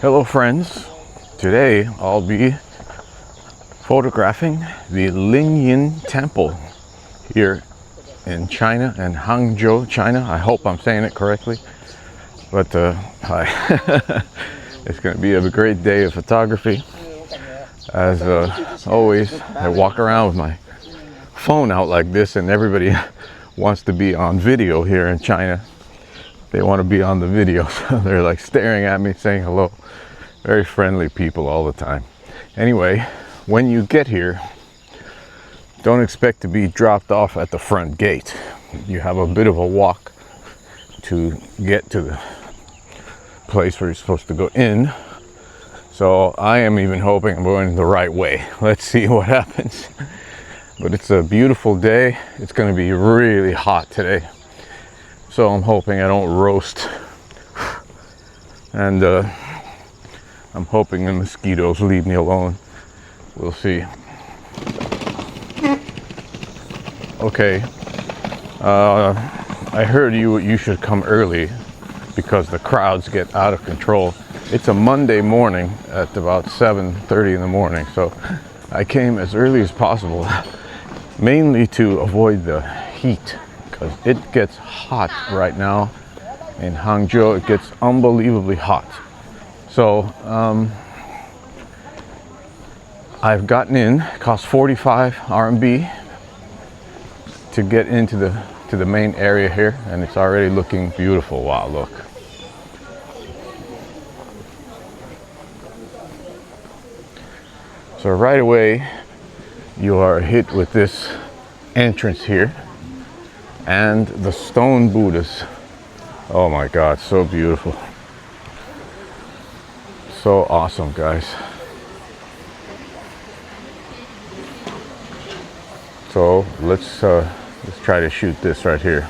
Hello friends, today I'll be photographing the Lingyin Temple here in China, in Hangzhou, China. I hope I'm saying it correctly, but it's going to be a great day of photography. As always, I walk around with my phone out like this, and everybody wants to be on video here in China. They want to be on the video, so they're like staring at me, saying hello. Very friendly people all the time. Anyway, when you get here, don't expect to be dropped off at the front gate. You have a bit of a walk to get to the place where you're supposed to go in. So I am even hoping I'm going the right way. Let's see what happens. But it's a beautiful day. It's going to be really hot today. So I'm hoping I don't roast. And I'm hoping the mosquitoes leave me alone. We'll see. Okay. I heard you should come early because the crowds get out of control. It's a Monday morning at about 7:30 in the morning. So I came as early as possible, mainly to avoid the heat, because it gets hot right now in Hangzhou. It gets unbelievably hot. So I've gotten in. It costs 45 RMB to get into the main area here, and it's already looking beautiful. Wow, look. So right away you are hit with this entrance here and the stone Buddhas. Oh my God, so beautiful. So awesome, guys. So let's try to shoot this right here.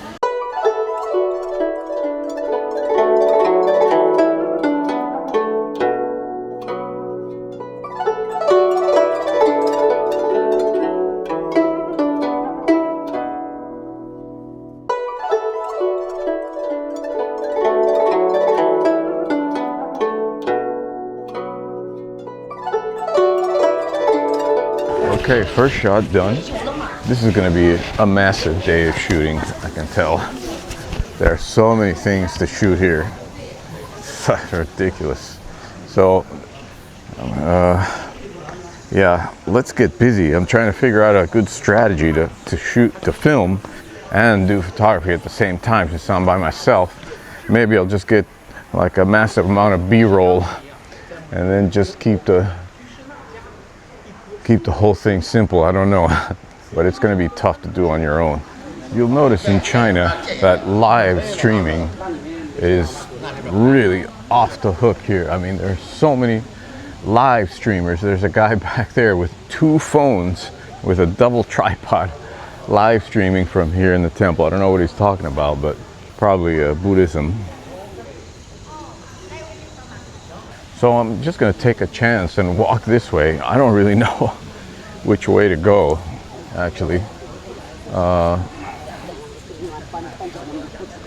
Okay, first shot done. This is going to be a massive day of shooting, I can tell. There are so many things to shoot here. It's ridiculous. So, yeah, let's get busy. I'm trying to figure out a good strategy to film and do photography at the same time, since I'm by myself. Maybe I'll just get like a massive amount of B-roll and then just keep the whole thing simple. I don't know, but it's going to be tough to do on your own. You'll notice in China that live streaming is really off the hook here. I mean, there's so many live streamers. There's a guy back there with 2 phones with a double tripod live streaming from here in the temple. I don't know what he's talking about, but probably Buddhism. So I'm just going to take a chance and walk this way. I don't really know which way to go, actually.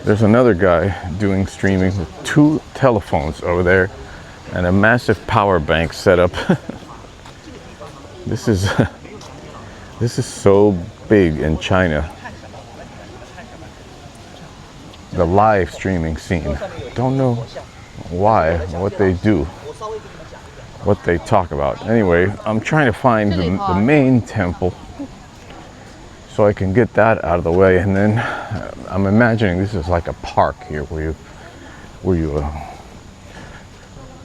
There's another guy doing streaming with 2 telephones over there and a massive power bank set up. This is so big in China. The live streaming scene. Don't know why, what they do, what they talk about. Anyway, I'm trying to find the main temple so I can get that out of the way, and then I'm imagining this is like a park here where you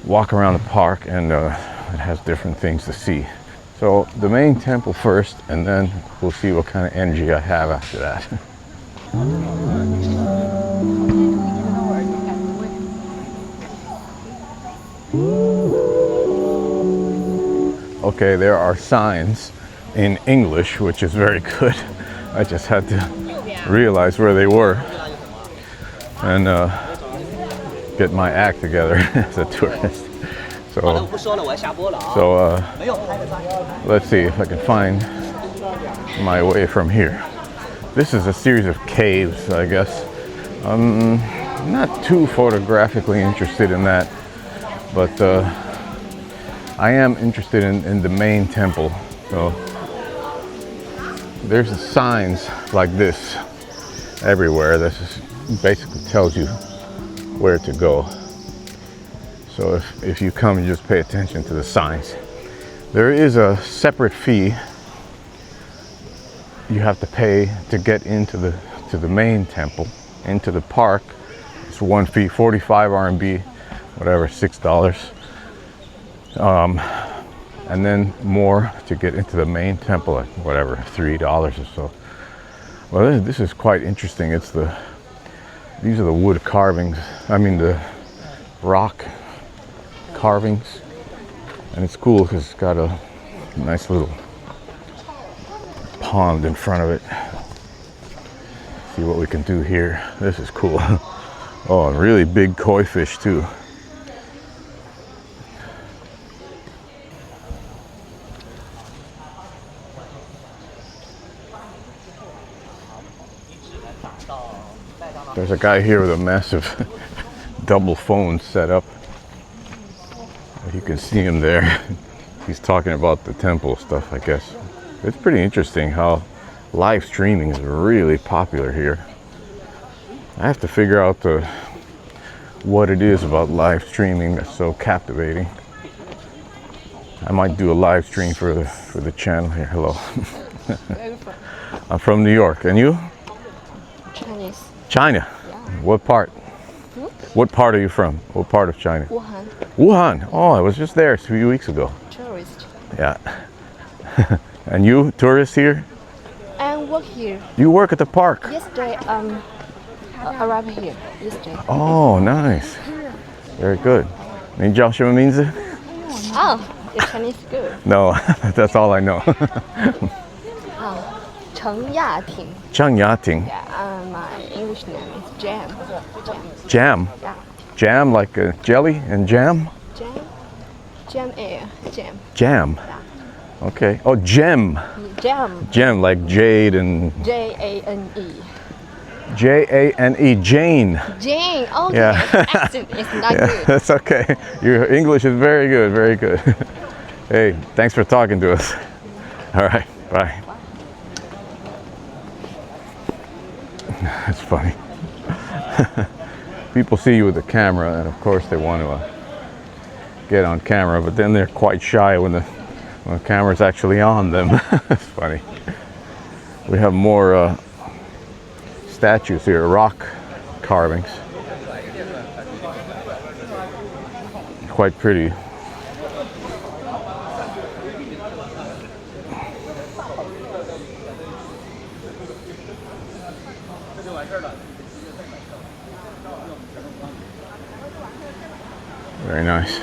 walk around the park, and it has different things to see. So the main temple first, and then we'll see what kind of energy I have after that. Okay, there are signs in English, which is very good. I just had to realize where they were and get my act together as a tourist. So let's see if I can find my way from here. This is a series of caves, I guess. I'm not too photographically interested in that, but I am interested in the main temple. So there's signs like this everywhere. This is basically tells you where to go. So if you come, you just pay attention to the signs. There is a separate fee you have to pay to get into the main temple, into the park. It's one fee, 45 RMB, whatever, $6. And then more to get into the main temple, like whatever, $3 or so. Well, this is quite interesting. These are the wood carvings. I mean the rock carvings, and it's cool because it's got a nice little pond in front of it. See what we can do here. This is cool. Oh, and really big koi fish too. There's a guy here with a massive double phone set up. You can see him there. He's talking about the temple stuff, I guess. It's pretty interesting how live streaming is really popular here. I have to figure out what it is about live streaming that's so captivating. I might do a live stream for the channel here. Hello. I'm from New York. And you? Chinese. China? Yeah. What part? What part are you from? What part of China? Wuhan. Wuhan. Oh, I was just there a few weeks ago. Tourist. Yeah. And you, tourist here? I work here. You work at the park? Yesterday, arrived here. Yesterday. Oh, nice. Very good. 你叫什么名字? Oh, your Chinese good. No, that's all I know. Cheng Yating. Cheng Yating. Yeah, my English name is Jam. Jam? Yeah. Jam like jelly and jam? Jam. Jam air. Jam. Jam. Yeah. Okay. Oh, gem. Jam. Gem like jade and... J-A-N-E. J-A-N-E. Jane. Jane. Okay. Yeah. Accent is not Yeah, good. that's okay. Your English is very good, very good. Hey, thanks for talking to us. All right, bye. That's funny. People see you with a camera, and of course they want to get on camera, but then they're quite shy when the camera's actually on them. It's funny. We have more statues here, rock carvings. Quite pretty. Very nice.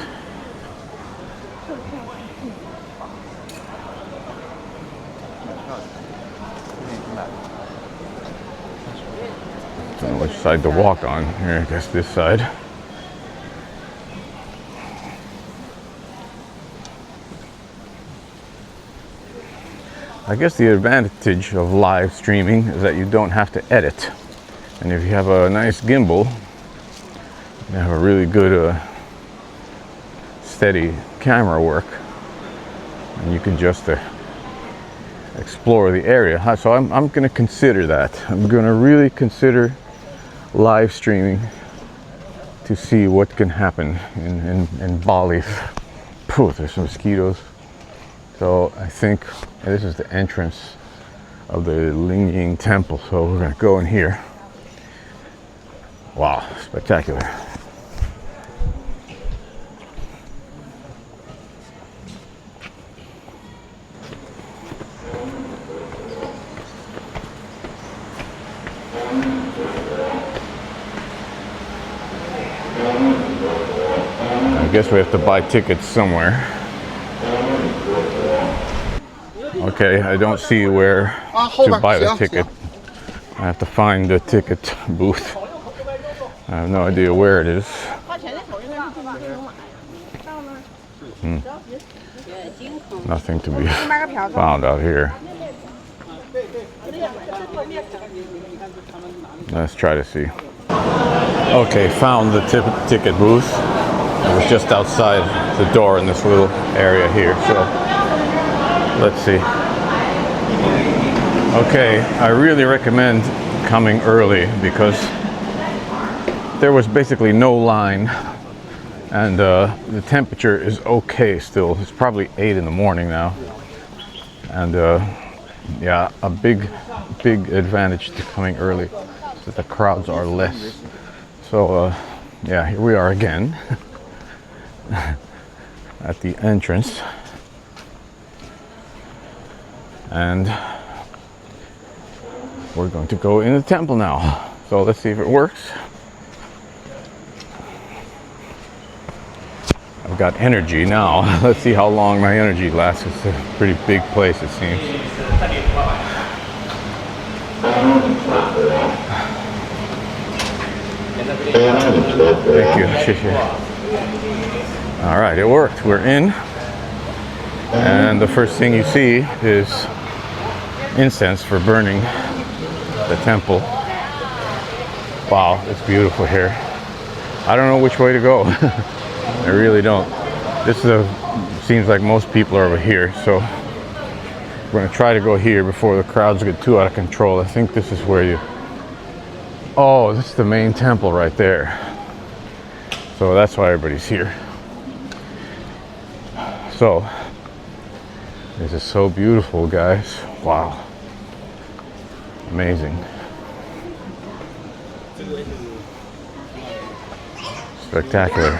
Don't know which side to walk on. Here, I guess this side. I guess the advantage of live streaming is that you don't have to edit. And if you have a nice gimbal, you have a really good steady camera work, and you can just explore the area. So I'm going to consider that. I'm going to really consider live streaming to see what can happen in Bali. Phew, there's some mosquitoes. So I think this is the entrance of the Lingyin Temple. So we're going to go in here. Wow, spectacular. I guess we have to buy tickets somewhere. Okay, I don't see where to buy the ticket. I have to find the ticket booth. I have no idea where it is. Nothing to be found out here. Let's try to see. Okay, found the ticket booth. It was just outside the door in this little area here, so let's see. Okay, I really recommend coming early because there was basically no line, and the temperature is okay still. It's probably 8 in the morning now, and yeah, a big advantage to coming early is that the crowds are less. So yeah, here we are again at the entrance, and we're going to go in the temple now. So let's see if it works. I've got energy now. Let's see how long my energy lasts. It's a pretty big place, it seems. Thank you. All right, it worked. We're in, and the first thing you see is incense for burning the temple. Wow, it's beautiful here. I don't know which way to go. I really don't. This seems like most people are over here, so we're going to try to go here before the crowds get too out of control. I think this is where you... Oh, this is the main temple right there. So that's why everybody's here. So, this is so beautiful, guys. Wow. Amazing. Spectacular.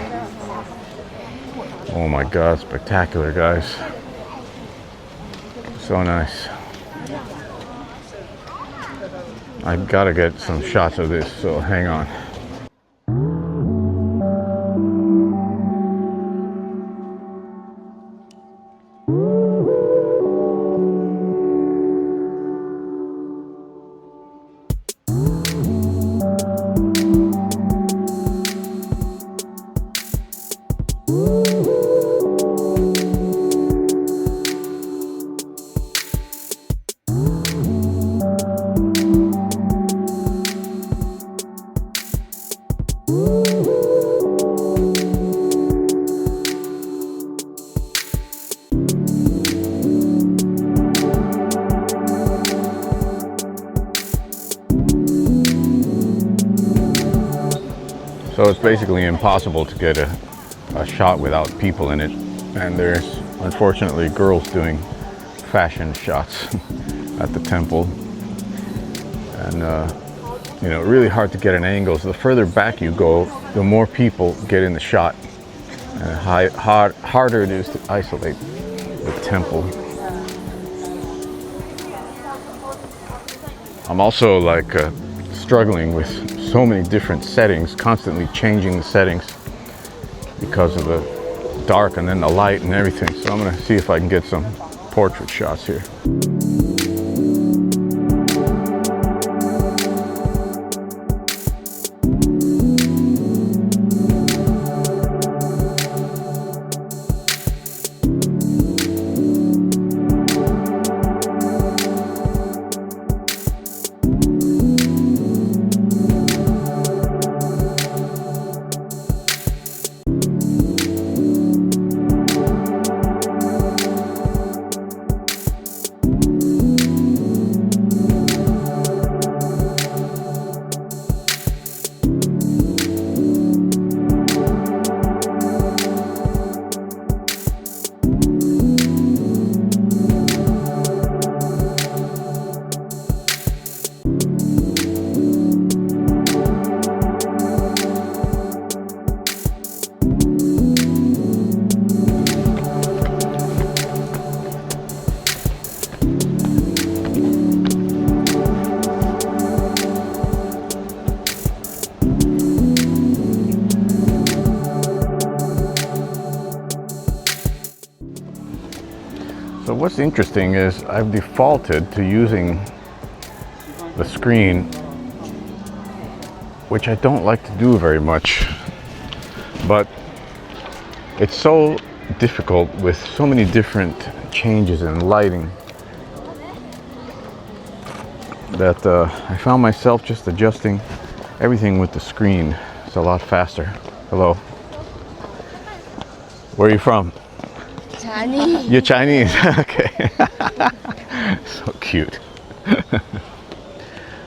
Oh my God, spectacular, guys. So nice. I've got to get some shots of this, so hang on. So it's basically impossible to get a shot without people in it. And there's unfortunately girls doing fashion shots at the temple. And you know, really hard to get an angle. So the further back you go, the more people get in the shot. And harder it is to isolate the temple. I'm also like struggling with so many different settings, constantly changing the settings because of the dark and then the light and everything. So I'm gonna see if I can get some portrait shots here. So what's interesting is I've defaulted to using the screen, which I don't like to do very much, but it's so difficult with so many different changes in lighting that I found myself just adjusting everything with the screen. It's a lot faster. Hello. Where are you from? Chinese. You're Chinese. Okay. So cute.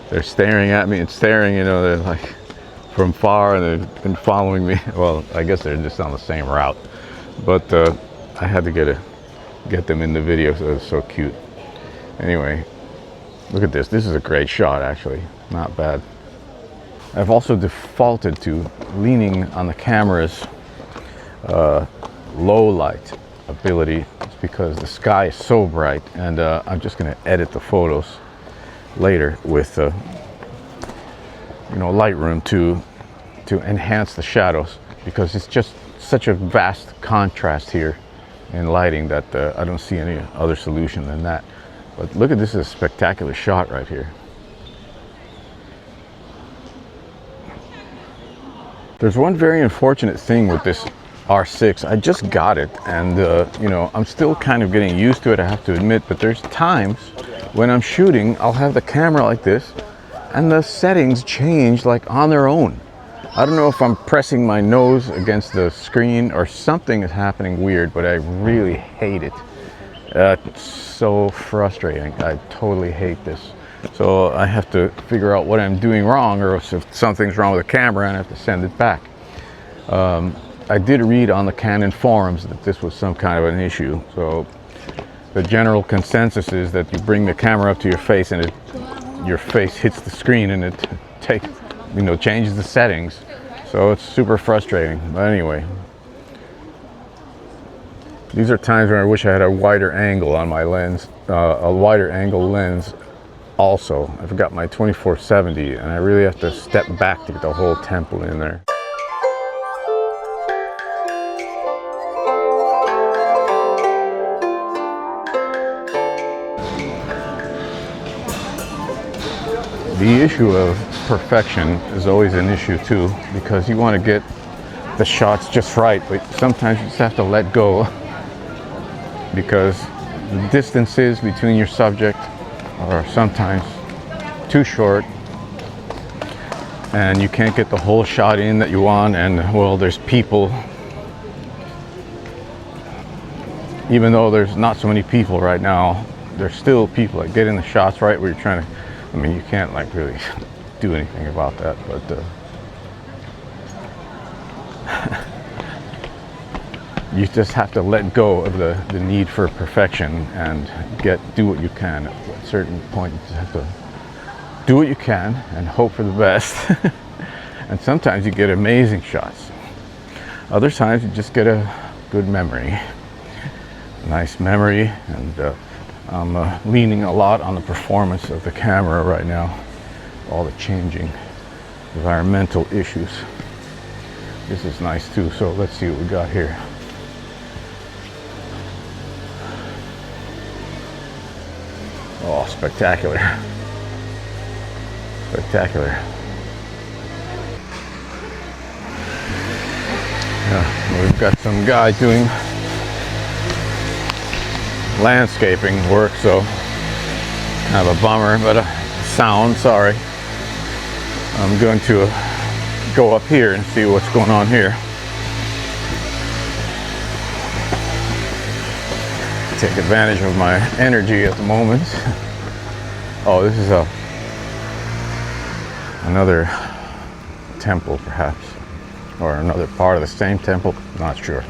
They're staring at me and staring, you know, they're like from far, and they've been following me. Well, I guess they're just on the same route. But I had to get them in the video, so it's so cute. Anyway, look at this. This is a great shot, actually. Not bad. I've also defaulted to leaning on the camera's low light ability. It's because the sky is so bright, and I'm just going to edit the photos later with you know, Lightroom to enhance the shadows, because it's just such a vast contrast here in lighting that I don't see any other solution than that. But look at this, is a spectacular shot right here. There's one very unfortunate thing with this R6. I just got it, and you know, I'm still kind of getting used to it, I have to admit. But there's times when I'm shooting, I'll have the camera like this, and the settings change like on their own. I don't know if I'm pressing my nose against the screen or something is happening weird, but I really hate it. It's so frustrating. I totally hate this. So I have to figure out what I'm doing wrong, or if something's wrong with the camera, and I have to send it back. I did read on the Canon forums that this was some kind of an issue. So the general consensus is that you bring the camera up to your face, and your face hits the screen, and it changes the settings. So it's super frustrating. But anyway, these are times when I wish I had a wider angle on my lens, a wider angle lens. Also, I've got my 24-70, and I really have to step back to get the whole temple in there. The issue of perfection is always an issue too, because you want to get the shots just right, but sometimes you just have to let go, because the distances between your subject are sometimes too short, and you can't get the whole shot in that you want. And well, there's people, even though there's not so many people right now, there's still people that get in the shots right where you're trying to, I mean, you can't like really do anything about that, but you just have to let go of the need for perfection and do what you can. At a certain point, you just have to do what you can and hope for the best. And sometimes you get amazing shots. Other times you just get a good memory, a nice memory. And I'm leaning a lot on the performance of the camera right now, all the changing environmental issues. This is nice too, so let's see what we got here. Oh, spectacular. Spectacular. Yeah, we've got some guy doing landscaping work, so kind of a bummer, but sound, sorry. I'm going to go up here and see what's going on here. Take advantage of my energy at the moment. Oh, this is another temple, perhaps, or another part of the same temple, not sure,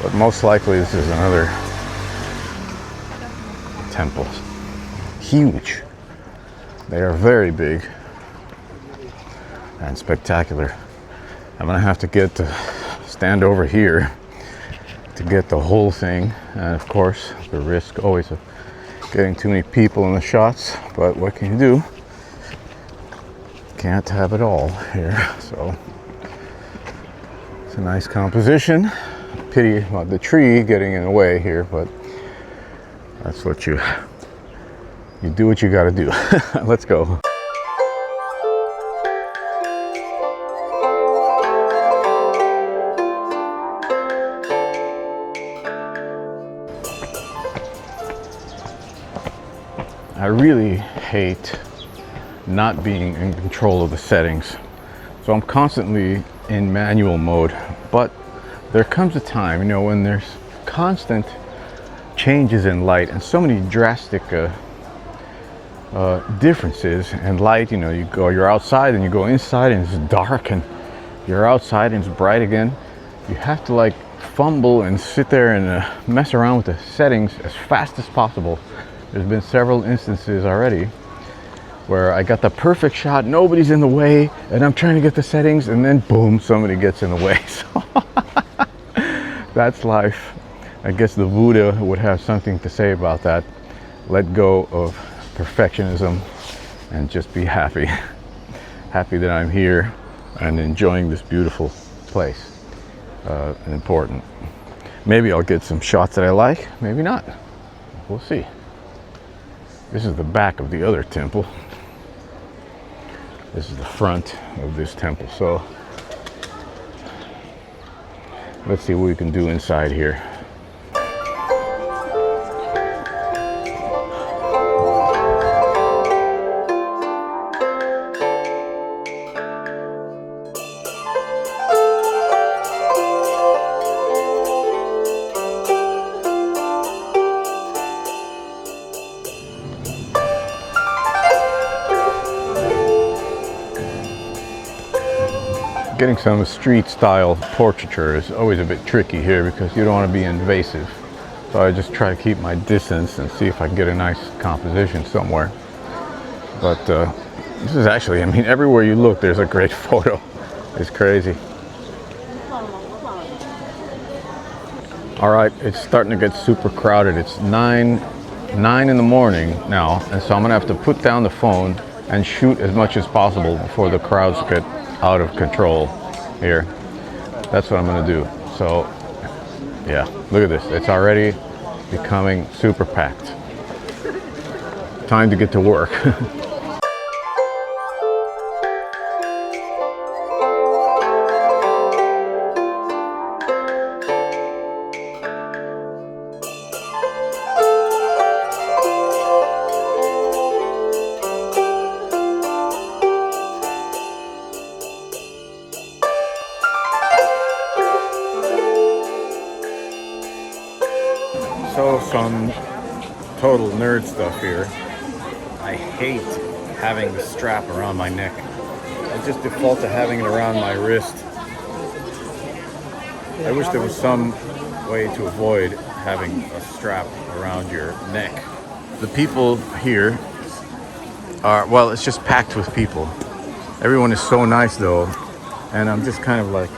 but most likely this is another temple. Huge. They are very big and spectacular. I'm gonna have to stand over here to get the whole thing, and of course the risk always of getting too many people in the shots, but what can you do? Can't have it all here. So it's a nice composition. Pity about the tree getting in the way here, but that's what you do what you got to do. Let's go. I really hate not being in control of the settings, so I'm constantly in manual mode. But there comes a time, you know, when there's constant changes in light and so many drastic differences in light. You know, you're outside and you go inside and it's dark, and you're outside and it's bright again. You have to like fumble and sit there and mess around with the settings as fast as possible. There's been several instances already where I got the perfect shot, nobody's in the way, and I'm trying to get the settings, and then boom, somebody gets in the way. So that's life. I guess the Buddha would have something to say about that. Let go of perfectionism and just be happy. Happy that I'm here and enjoying this beautiful place. Important. Maybe I'll get some shots that I like, maybe not. We'll see. This is the back of the other temple. This is the front of this temple. So let's see what we can do inside here. Getting some street style portraiture is always a bit tricky here because you don't want to be invasive. So I just try to keep my distance and see if I can get a nice composition somewhere. But this is actually, I mean, everywhere you look there's a great photo. It's crazy. Alright, it's starting to get super crowded. It's 9 in the morning now, and so I'm gonna have to put down the phone and shoot as much as possible before the crowds get out of control here. That's what I'm gonna do. So yeah, look at this. It's already becoming super packed. Time to get to work. So some total nerd stuff here. I hate having the strap around my neck. I just default to having it around my wrist. I wish there was some way to avoid having a strap around your neck. The people here are, well, it's just packed with people. Everyone is so nice though, and I'm just kind of like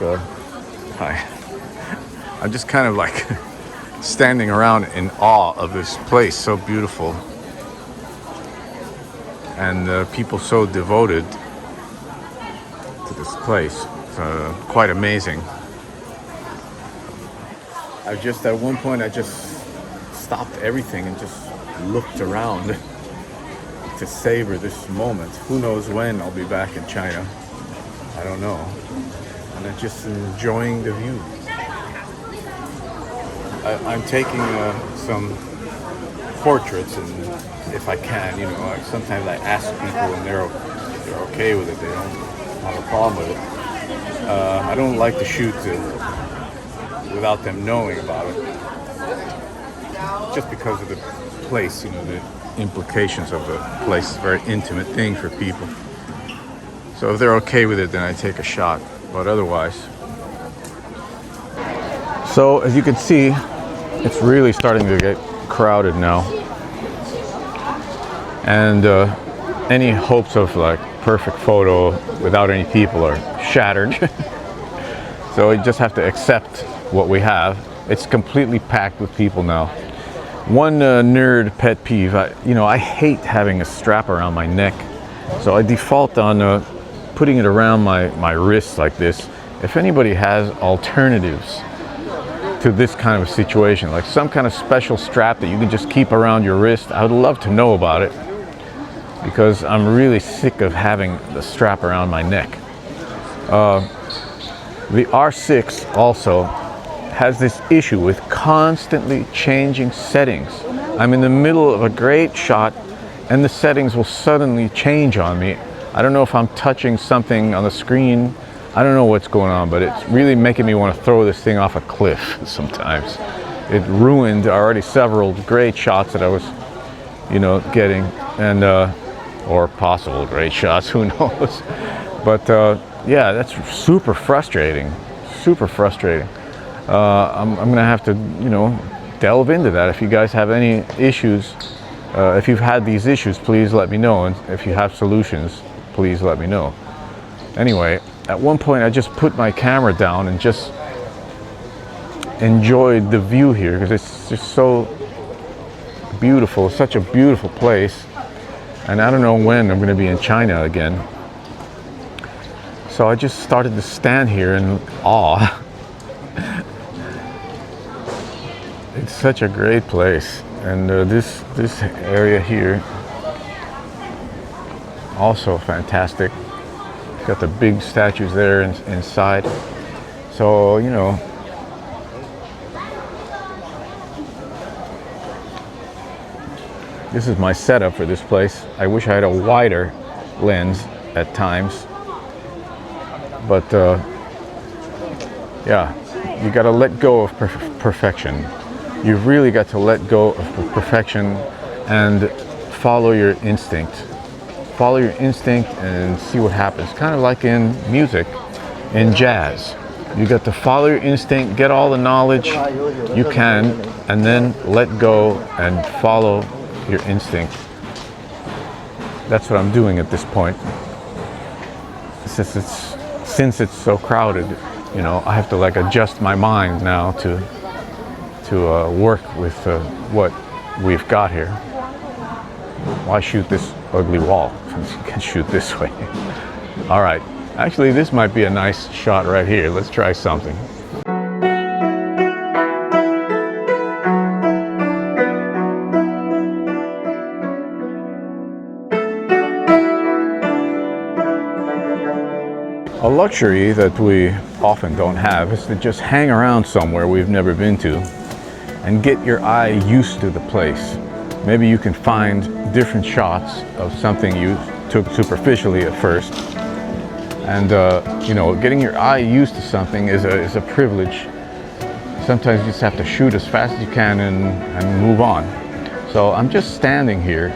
I'm just kind of like standing around in awe of this place, so beautiful, and people so devoted to this place. It's quite amazing. At one point I just stopped everything and just looked around to savor this moment. Who knows when I'll be back in China, I don't know. And I'm just enjoying the view. I'm taking some portraits, and if I can, you know, sometimes I ask people and they're okay with it. They don't have a problem with it. I don't like to shoot without them knowing about it, just because of the place, you know, the implications of the place. It's a very intimate thing for people. So if they're okay with it, then I take a shot, but otherwise. So as you can see, it's really starting to get crowded now, and any hopes of like perfect photo without any people are shattered. So we just have to accept what we have. It's completely packed with people now. One nerd pet peeve, I hate having a strap around my neck, so I default on putting it around my wrist like this. If anybody has alternatives to this kind of a situation, like some kind of special strap that you can just keep around your wrist, I would love to know about it, because I'm really sick of having the strap around my neck. The R6 also has this issue with constantly changing settings. I'm in the middle of a great shot and the settings will suddenly change on me. I don't know if I'm touching something on the screen I don't know what's going on, but it's really making me want to throw this thing off a cliff sometimes. It ruined already several great shots that I was, you know, getting, and or possible great shots, who knows. But yeah, that's super frustrating. Super frustrating. I'm gonna have to, you know, delve into that. If you guys have any issues, if you've had these issues, please let me know. And if you have solutions, please let me know. Anyway, at one point I just put my camera down and just enjoyed the view here, because it's just so beautiful, such a beautiful place. And I don't know when I'm going to be in China again. So I just started to stand here in awe. It's such a great place. And this area here, also fantastic. Got the big statues there inside. So, you know, this is my setup for this place. I wish I had a wider lens at times, but yeah, you got to let go of perfection. You've really got to let go of perfection and follow your instinct. Follow your instinct and see what happens. Kind of like in music, in jazz. You got to follow your instinct, get all the knowledge you can, and then let go and follow your instinct. That's what I'm doing at this point. Since it's so crowded, you know, I have to like adjust my mind now to work with what we've got here. Why shoot this ugly wall since you can shoot this way? All right, actually this might be a nice shot right here. Let's try something. A luxury that we often don't have is to just hang around somewhere we've never been to and get your eye used to the place. Maybe you can find different shots of something you took superficially at first. And you know, getting your eye used to something is a privilege. Sometimes you just have to shoot as fast as you can and move on. So I'm just standing here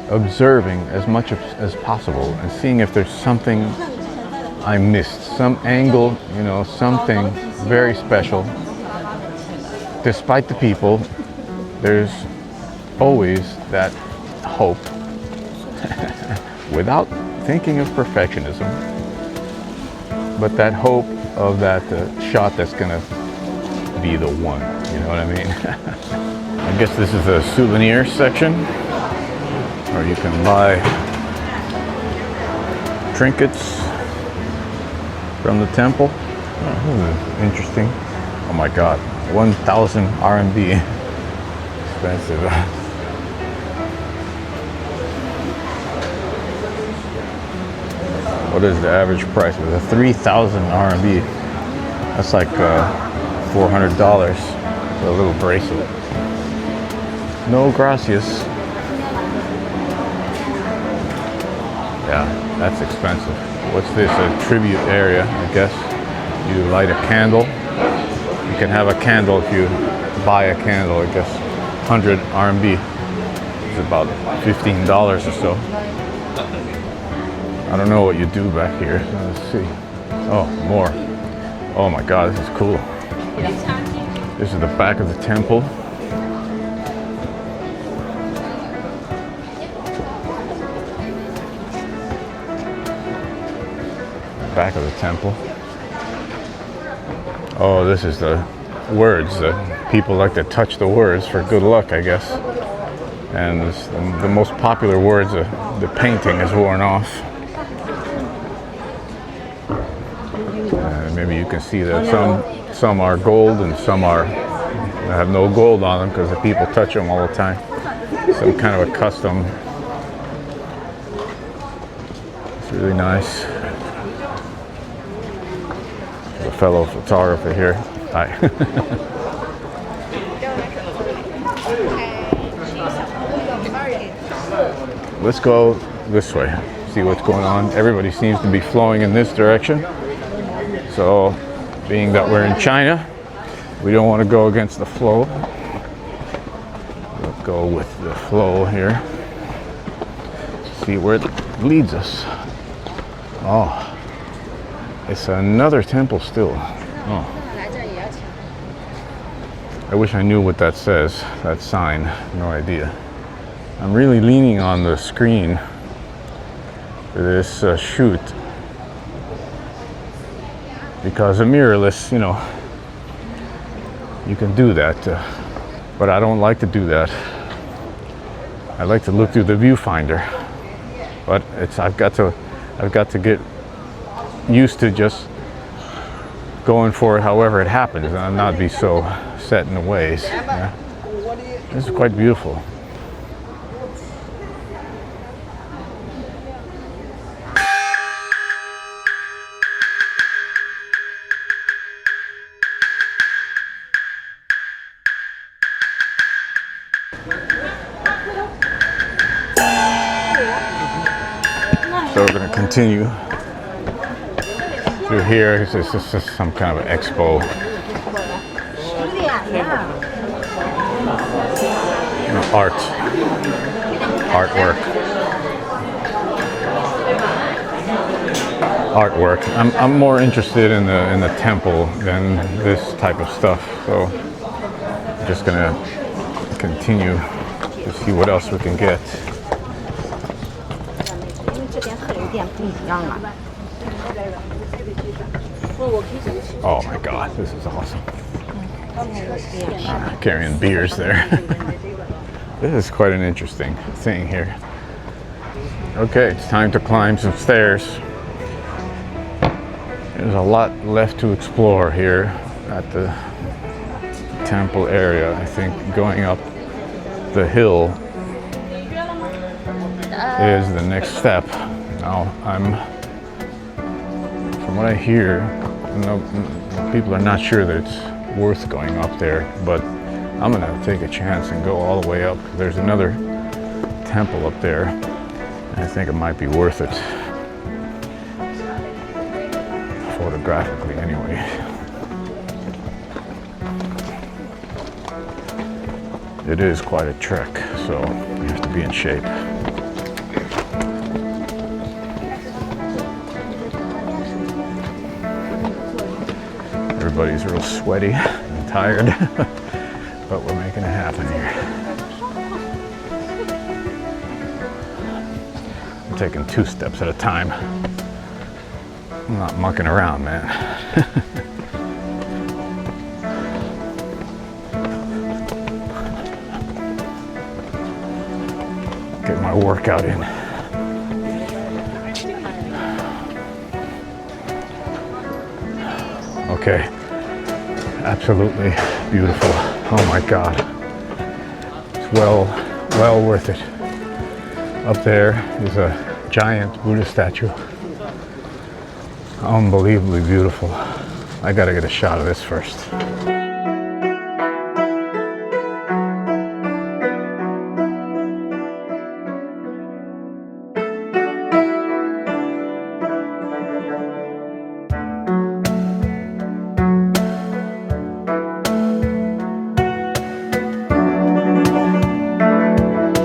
observing as much as possible and seeing if there's something I missed, some angle, you know, something very special. Despite the people, there's always that hope without thinking of perfectionism, but that hope of that shot that's gonna be the one, you know what I mean? I guess this is the souvenir section, or you can buy trinkets from the temple. Oh, interesting. Oh my god, 1,000 RMB. Expensive. What is the average price? With a 3,000 RMB. That's like $400 for a little bracelet. No gracias. Yeah, that's expensive. What's this? A tribute area, I guess. You light a candle. You can have a candle if you buy a candle, I guess. 100 RMB. It's about $15 or so. I don't know what you do back here. Let's see. Oh, more. Oh my god, this is cool. This is the back of the temple. Back of the temple. Oh, this is the words. People like to touch the words for good luck, I guess. And the most popular words, the painting is worn off. Maybe you can see that some are gold and some have no gold on them because the people touch them all the time. Some kind of a custom. It's really nice. A fellow photographer here. Hi. Let's go this way, see what's going on. Everybody seems to be flowing in this direction. So, being that we're in China, we don't want to go against the flow. We'll go with the flow here. See where it leads us. Oh, it's another temple still. Oh. I wish I knew what that says, that sign. No idea. I'm really leaning on the screen for this shoot because a mirrorless, you know, you can do that, but I don't like to do that. I like to look through the viewfinder, but I've got to get used to just going for it however it happens and not be so set in the ways. Yeah. This is quite beautiful. So we're going to continue through here. This is just some kind of an expo. You know, artwork. I'm more interested in the temple than this type of stuff. So I'm just going to continue to see what else we can get. Oh my God, this is awesome. Carrying beers there. This is quite an interesting thing here. Okay, it's time to climb some stairs. There's a lot left to explore here at the temple area. I think going up the hill is the next step. Now, from what I hear, people are not sure that it's worth going up there, but I'm gonna take a chance and go all the way up. There's another temple up there, and I think it might be worth it. Photographically, anyway. It is quite a trek, so you have to be in shape. Everybody's real sweaty and tired, but we're making it happen here. I'm taking 2 steps at a time. I'm not mucking around, man. Get my workout in. Okay. Absolutely beautiful. Oh my God. It's well worth it. Up there is a giant Buddha statue. Unbelievably beautiful. I gotta get a shot of this first.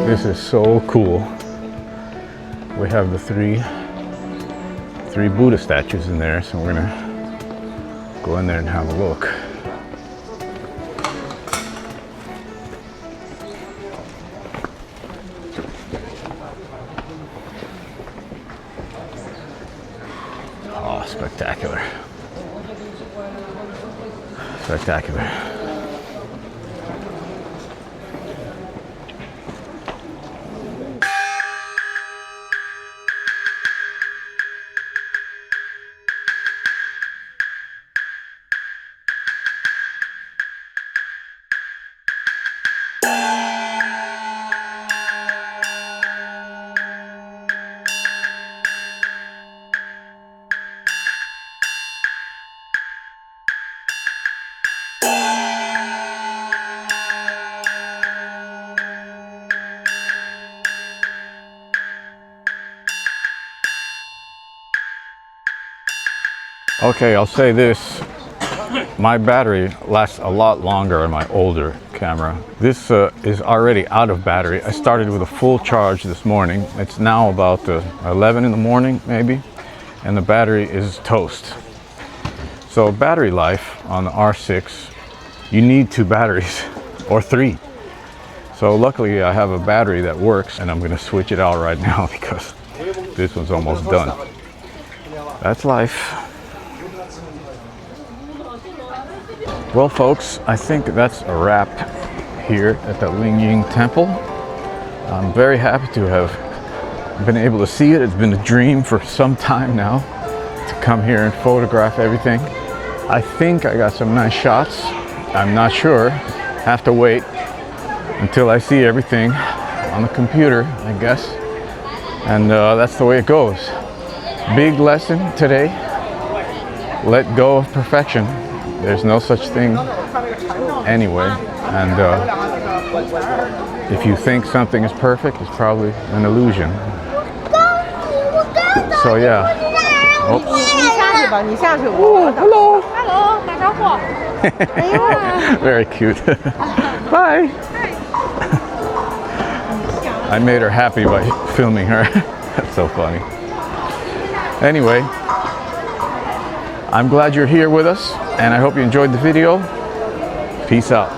This is so cool. We have the three Buddha statues in there, so we're gonna go in there and have a look. Oh, spectacular. Spectacular. Okay, I'll say this. My battery lasts a lot longer on my older camera. This is already out of battery. I started with a full charge this morning. It's now about 11 in the morning maybe, and the battery is toast. So battery life on the R6, you need 2 batteries or 3. So luckily I have a battery that works, and I'm going to switch it out right now because this one's almost done. That's life. Well folks, I think that's a wrap here at the Lingyin Temple. I'm very happy to have been able to see it. It's been a dream for some time now to come here and photograph everything. I think I got some nice shots. I'm not sure. Have to wait until I see everything on the computer, I guess. And that's the way it goes. Big lesson today. Let go of perfection. There's no such thing anyway, and if you think something is perfect, it's probably an illusion. So yeah. Oh. Hello. Very cute. Bye. I made her happy by filming her. That's so funny. Anyway, I'm glad you're here with us, and I hope you enjoyed the video. Peace out.